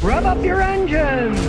Rev up your engines!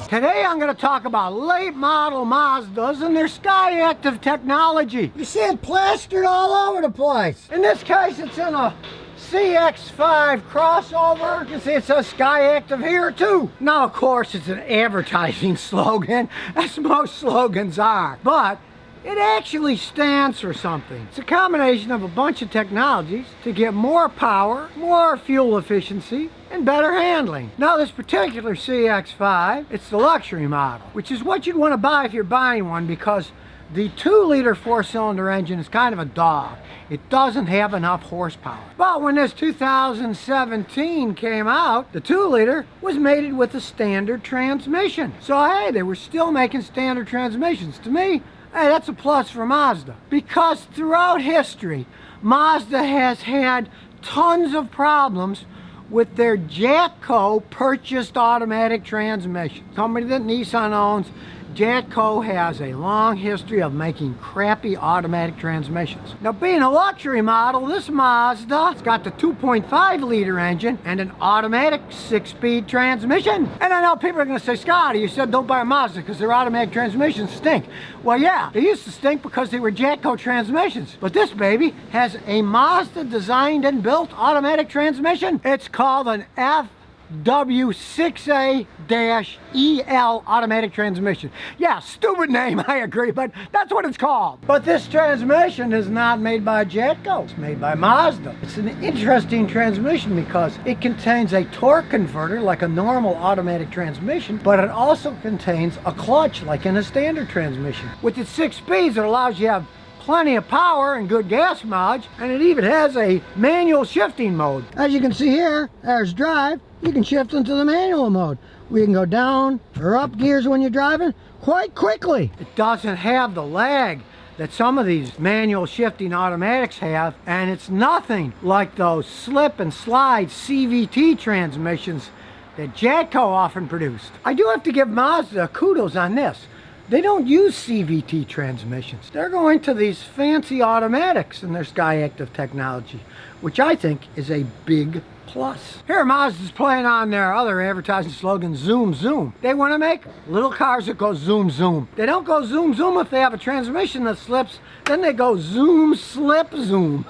Today I'm going to talk about late model Mazdas and their Skyactiv technology. You see it plastered all over the place. In this case it's in a CX-5 crossover. You can see it says Skyactiv here too. Now of course it's an advertising slogan, as most slogans are, but it actually stands for something. It's a combination of a bunch of technologies to get more power, more fuel efficiency, and better handling. Now this particular CX-5, it's the luxury model, which is what you'd want to buy if you're buying one, because the 2-liter 4-cylinder engine is kind of a dog. It doesn't have enough horsepower. But when this 2017 came out, the 2-liter was mated with a standard transmission. So hey, they were still making standard transmissions. To me, hey, that's a plus for Mazda. Because throughout history, Mazda has had tons of problems with their Jatco purchased automatic transmission. Company that Nissan owns, Jatco has a long history of making crappy automatic transmissions. Now being a luxury model, this Mazda, it's got the 2.5 liter engine and an automatic 6-speed transmission. And I know people are going to say, Scotty, you said don't buy a Mazda because their automatic transmissions stink. Well yeah, they used to stink because they were Jatco transmissions. But this baby has a Mazda designed and built automatic transmission. It's called an W6A-EL automatic transmission. Yeah, stupid name, I agree, but that's what it's called. But this transmission is not made by Jatco. It's made by Mazda. It's an interesting transmission because it contains a torque converter like a normal automatic transmission, but it also contains a clutch like in a standard transmission. With its 6 speeds, it allows you to have plenty of power and good gas mileage, and it even has a manual shifting mode. As you can see here, there's drive. You can shift into the manual mode. We can go down or up gears when you're driving quite quickly. It doesn't have the lag that some of these manual shifting automatics have, and it's nothing like those slip and slide CVT transmissions that Jatco often produced. I do have to give Mazda kudos on this. They don't use CVT transmissions. They're going to these fancy automatics in their Skyactiv technology, which I think is a big plus. Here Mazda's playing on their other advertising slogan, zoom zoom. They want to make little cars that go zoom zoom. They don't go zoom zoom if they have a transmission that slips, then they go zoom slip zoom.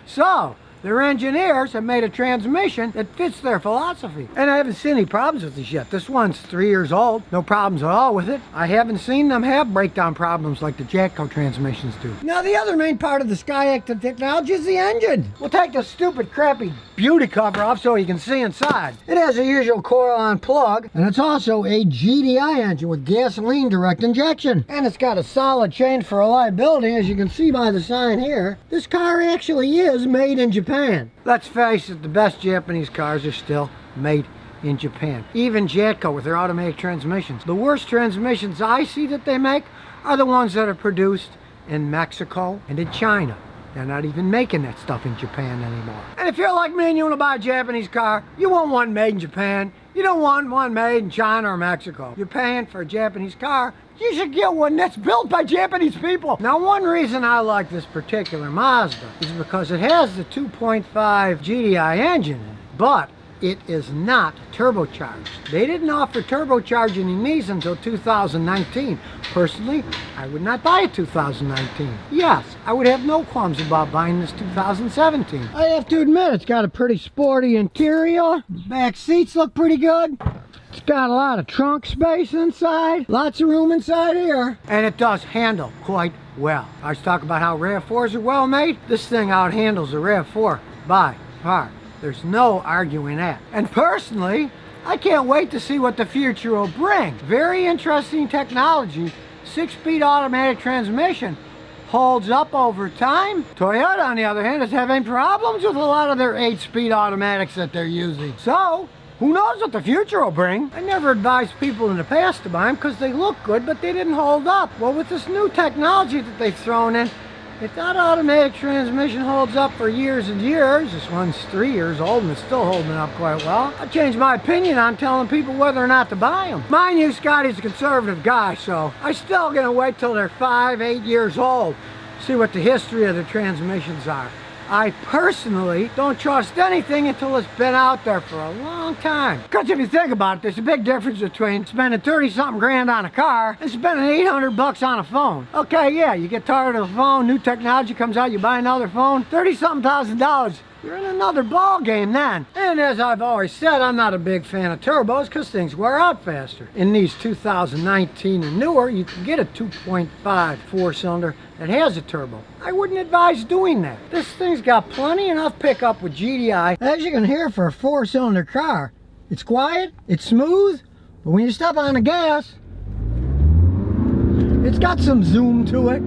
So their engineers have made a transmission that fits their philosophy. And I haven't seen any problems with this yet. This one's 3 years old. No problems at all with it. I haven't seen them have breakdown problems like the Jatco transmissions do. Now the other main part of the Skyactiv technology is the engine. We'll take the stupid crappy beauty cover off so you can see inside. It has a usual coil-on plug, and it's also a GDI engine with gasoline direct injection. And it's got a solid chain for reliability, as you can see by the sign here. This car actually is made in Japan. Let's face it, the best Japanese cars are still made in Japan. Even Jatco with their automatic transmissions. The worst transmissions I see that they make are the ones that are produced in Mexico and in China. They're not even making that stuff in Japan anymore. And if you're like me and you want to buy a Japanese car, you want one made in Japan. You don't want one made in China or Mexico. You're paying for a Japanese car, you should get one that's built by Japanese people. Now one reason I like this particular Mazda is because it has the 2.5 GDI engine in it, but it is not turbocharged. They didn't offer turbocharging in these until 2019. Personally, I would not buy it 2019. Yes, I would have no qualms about buying this 2017. I have to admit, it's got a pretty sporty interior. The back seats look pretty good. It's got a lot of trunk space inside. Lots of room inside here. And it does handle quite well. I was talking about how RAV4s are well made. This thing out handles a RAV4 by far. There's no arguing that. And personally, I can't wait to see what the future will bring. Very interesting technology. 6-speed automatic transmission holds up over time. Toyota, on the other hand, is having problems with a lot of their 8-speed automatics that they're using. So, who knows what the future will bring? I never advised people in the past to buy them because they look good, but they didn't hold up. Well, with this new technology that they've thrown in, if that automatic transmission holds up for years and years, this one's 3 years old and it's still holding up quite well, I changed my opinion on telling people whether or not to buy them. Mind you, Scotty's a conservative guy, so I'm still going to wait till they're 5, 8 years old, see what the history of the transmissions are. I personally don't trust anything until it's been out there for a long time. Because if you think about it, there's a big difference between spending 30-something grand on a car and spending 800 bucks on a phone. Okay, yeah, you get tired of the phone, new technology comes out, you buy another phone, 30-something $1,000. You're in another ball game then. And as I've always said, I'm not a big fan of turbos because things wear out faster. In these 2019 and newer, you can get a 2.5 four-cylinder that has a turbo. I wouldn't advise doing that. This thing's got plenty enough pickup with GDI. As you can hear for a four-cylinder car, it's quiet, it's smooth, but when you step on the gas, it's got some zoom to it.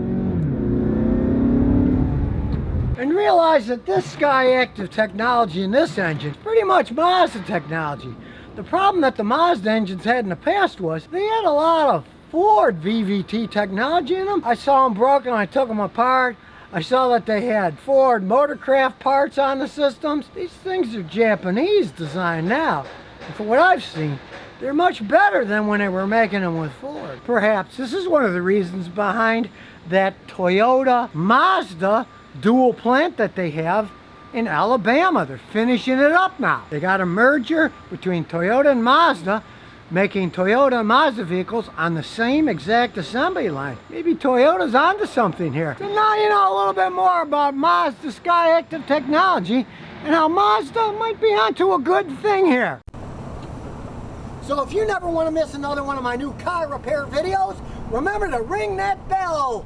And realize that this Skyactiv technology in this engine is pretty much Mazda technology. The problem that the Mazda engines had in the past was they had a lot of Ford VVT technology in them. I saw them broken, I took them apart. I saw that they had Ford Motorcraft parts on the systems. These things are Japanese design now. And for what I've seen, they're much better than when they were making them with Ford. Perhaps this is one of the reasons behind that Toyota Mazda dual plant that they have in Alabama. They're finishing it up now. They got a merger between Toyota and Mazda, making Toyota and Mazda vehicles on the same exact assembly line. Maybe Toyota's onto something here. So now you know a little bit more about Mazda Skyactiv Technology and how Mazda might be onto a good thing here. So if you never want to miss another one of my new car repair videos, remember to ring that bell.